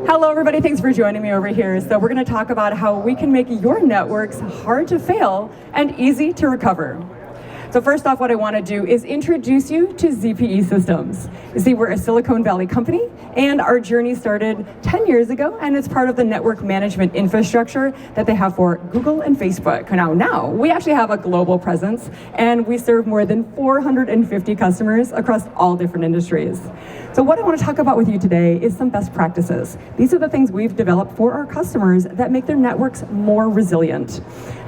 Hello everybody, thanks for joining me over here. So we're going to talk about how we can make your networks hard to fail and easy to recover. So first off, what I want to do is introduce you to ZPE Systems. You see, we're a Silicon Valley company, and our journey started 10 years ago, and it's part of the network management infrastructure that they have for Google and Facebook. Now, we actually have a global presence, and we serve more than 450 customers across all different industries. So what I want to talk about with you today is some best practices. These are the things we've developed for our customers that make their networks more resilient.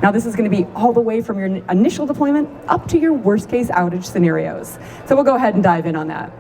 Now, this is going to be all the way from your initial deployment up to your worst case outage scenarios. So we'll go ahead and dive in on that.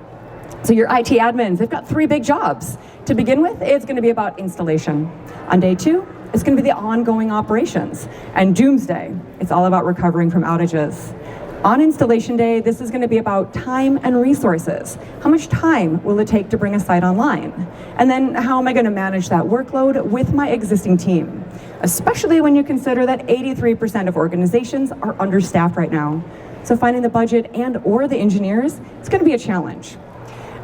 So your IT admins, they've got 3 big jobs. To begin with, it's going to be about installation. On day 2, it's going to be the ongoing operations. And doomsday, it's all about recovering from outages. On installation day, this is going to be about time and resources. How much time will it take to bring a site online? And then how am I going to manage that workload with my existing team? Especially when you consider that 83% of organizations are understaffed right now. So finding the budget and or the engineers, it's going to be a challenge.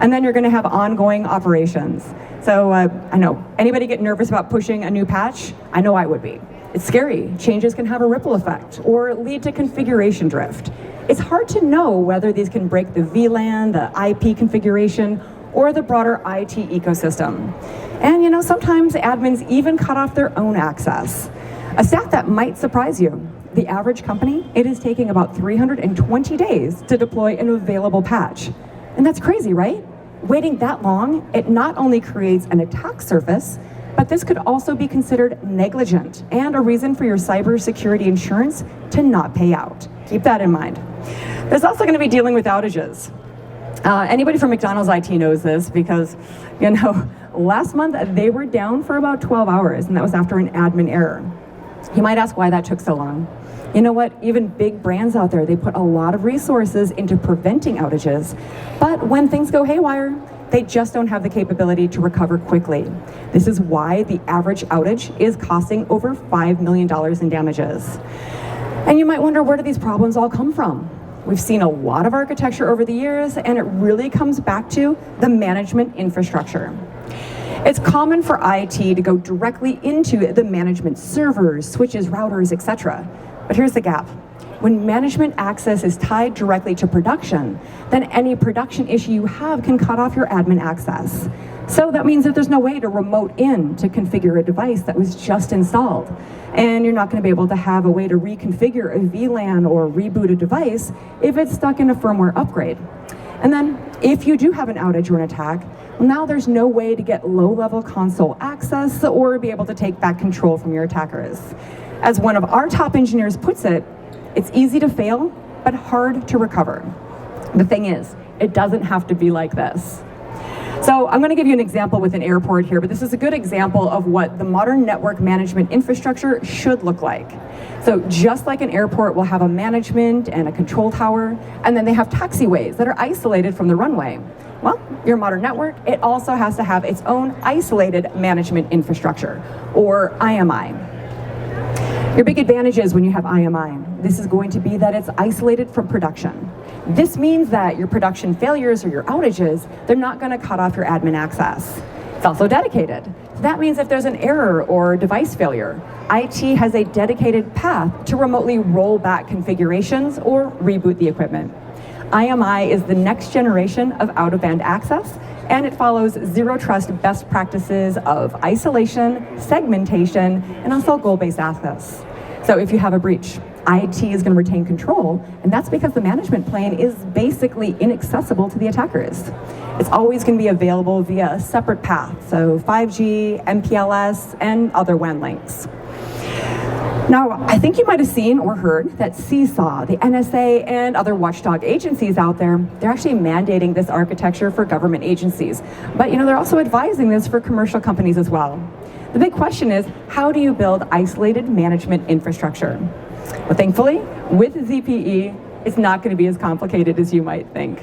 And then you're going to have ongoing operations. So I know, anybody get nervous about pushing a new patch? I know I would be. It's scary. Changes can have a ripple effect or lead to configuration drift. It's hard to know whether these can break the VLAN, the IP configuration, or the broader IT ecosystem. And sometimes admins even cut off their own access. A stat that might surprise you. The average company, it is taking about 320 days to deploy an available patch. And that's crazy, right? Waiting that long, it not only creates an attack surface, but this could also be considered negligent and a reason for your cybersecurity insurance to not pay out. Keep that in mind. There's also going to be dealing with outages. Anybody from McDonald's IT knows this because, last month they were down for about 12 hours, and that was after an admin error. You might ask why that took so long. You know what? Even big brands out there, they put a lot of resources into preventing outages, but when things go haywire, they just don't have the capability to recover quickly. This is why the average outage is costing over $5 million in damages. And you might wonder, where do these problems all come from? We've seen a lot of architecture over the years, and it really comes back to the management infrastructure. It's common for IT to go directly into the management servers, switches, routers, etc. But here's the gap. When management access is tied directly to production, then any production issue you have can cut off your admin access. So that means that there's no way to remote in to configure a device that was just installed. And you're not going to be able to have a way to reconfigure a VLAN or reboot a device if it's stuck in a firmware upgrade. And then if you do have an outage or an attack, well, now there's no way to get low-level console access or be able to take back control from your attackers. As one of our top engineers puts it, it's easy to fail, but hard to recover. The thing is, it doesn't have to be like this. So I'm going to give you an example with an airport here, but this is a good example of what the modern network management infrastructure should look like. So just like an airport will have a management and a control tower, and then they have taxiways that are isolated from the runway. Well, your modern network, it also has to have its own isolated management infrastructure, or IMI. Your big advantage is when you have IMI, this is going to be that it's isolated from production. This means that your production failures or your outages, they're not going to cut off your admin access. It's also dedicated. So that means if there's an error or device failure, IT has a dedicated path to remotely roll back configurations or reboot the equipment. IMI is the next generation of out-of-band access, and it follows zero trust best practices of isolation, segmentation, and also goal-based access. So if you have a breach, IT is going to retain control, and that's because the management plane is basically inaccessible to the attackers. It's always going to be available via a separate path, so 5G, MPLS, and other WAN links. Now, I think you might have seen or heard that CISA, the NSA, and other watchdog agencies out there, they're actually mandating this architecture for government agencies. But they're also advising this for commercial companies as well. The big question is, how do you build isolated management infrastructure? Well, thankfully, with ZPE, it's not going to be as complicated as you might think.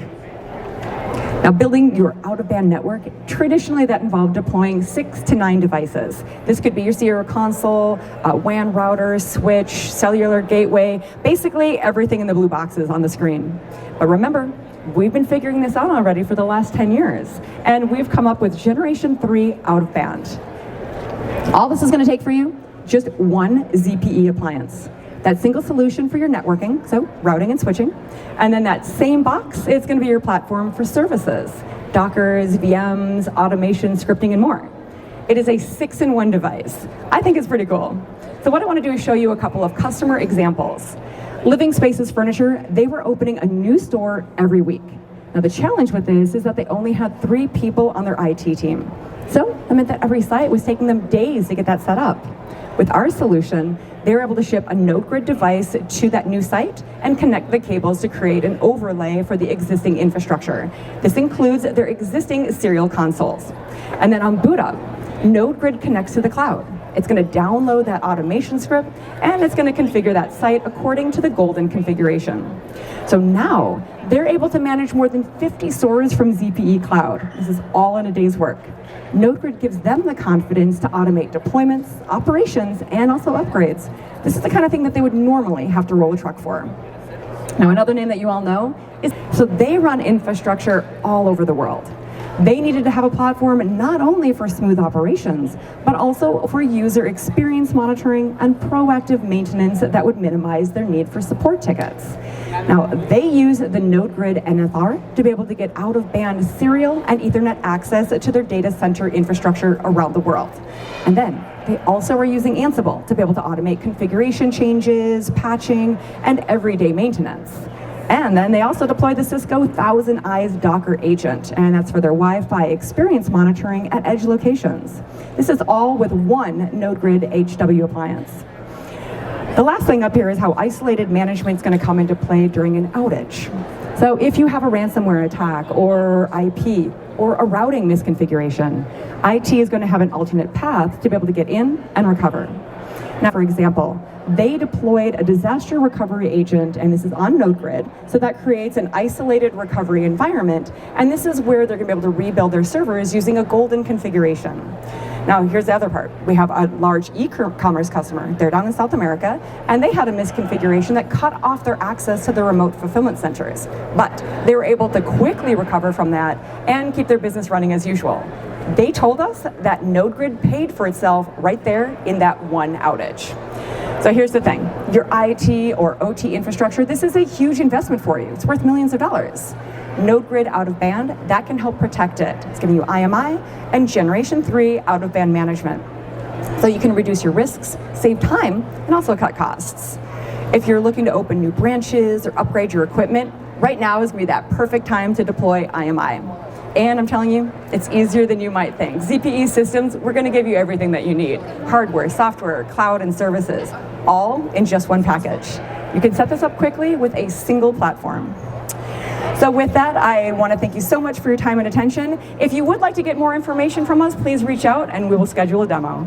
Now, building your out-of-band network, traditionally that involved deploying 6 to 9 devices. This could be your serial console, WAN router, switch, cellular gateway, basically everything in the blue boxes on the screen. But remember, we've been figuring this out already for the last 10 years, and we've come up with Generation 3 out-of-band. All this is going to take for you, just one ZPE appliance. That single solution for your networking, so routing and switching, and then that same box, it's going to be your platform for services, Dockers, VMs, automation, scripting, and more. It is a 6-in-1 device. I think it's pretty cool. So what I want to do is show you a couple of customer examples. Living Spaces Furniture, they were opening a new store every week. Now the challenge with this is that they only had 3 people on their IT team. So that meant that every site was taking them days to get that set up. With our solution, they were able to ship a Node-Grid device to that new site and connect the cables to create an overlay for the existing infrastructure. This includes their existing serial consoles. And then on boot up, Node-Grid connects to the cloud. It's going to download that automation script, and it's going to configure that site according to the golden configuration. So now, they're able to manage more than 50 stores from ZPE Cloud. This is all in a day's work. Node-Grid gives them the confidence to automate deployments, operations, and also upgrades. This is the kind of thing that they would normally have to roll a truck for. Now, another name that you all know is, so they run infrastructure all over the world. They needed to have a platform not only for smooth operations, but also for user experience monitoring and proactive maintenance that would minimize their need for support tickets. Now, they use the Node-Grid NFR to be able to get out-of-band serial and Ethernet access to their data center infrastructure around the world. And then, they also are using Ansible to be able to automate configuration changes, patching, and everyday maintenance. And then they also deploy the Cisco Thousand Eyes Docker agent, and that's for their Wi-Fi experience monitoring at edge locations. This is all with one Node-Grid HW appliance. The last thing up here is how isolated management is going to come into play during an outage. So if you have a ransomware attack or IP or a routing misconfiguration, IT is going to have an alternate path to be able to get in and recover. Now, for example, they deployed a disaster recovery agent, and this is on Node-Grid, so that creates an isolated recovery environment, and this is where they're going to be able to rebuild their servers using a golden configuration. Now, here's the other part. We have a large e-commerce customer. They're down in South America, and they had a misconfiguration that cut off their access to the remote fulfillment centers. But they were able to quickly recover from that and keep their business running as usual. They told us that Node-Grid paid for itself right there in that one outage. So here's the thing, your IT or OT infrastructure, this is a huge investment for you. It's worth millions of dollars. Node-Grid out-of-band, that can help protect it. It's giving you IMI and Generation 3 out-of-band management. So you can reduce your risks, save time, and also cut costs. If you're looking to open new branches or upgrade your equipment, right now is going to be that perfect time to deploy IMI. And I'm telling you, it's easier than you might think. ZPE Systems, we're going to give you everything that you need. Hardware, software, cloud, and services, all in just one package. You can set this up quickly with a single platform. So with that, I want to thank you so much for your time and attention. If you would like to get more information from us, please reach out and we will schedule a demo.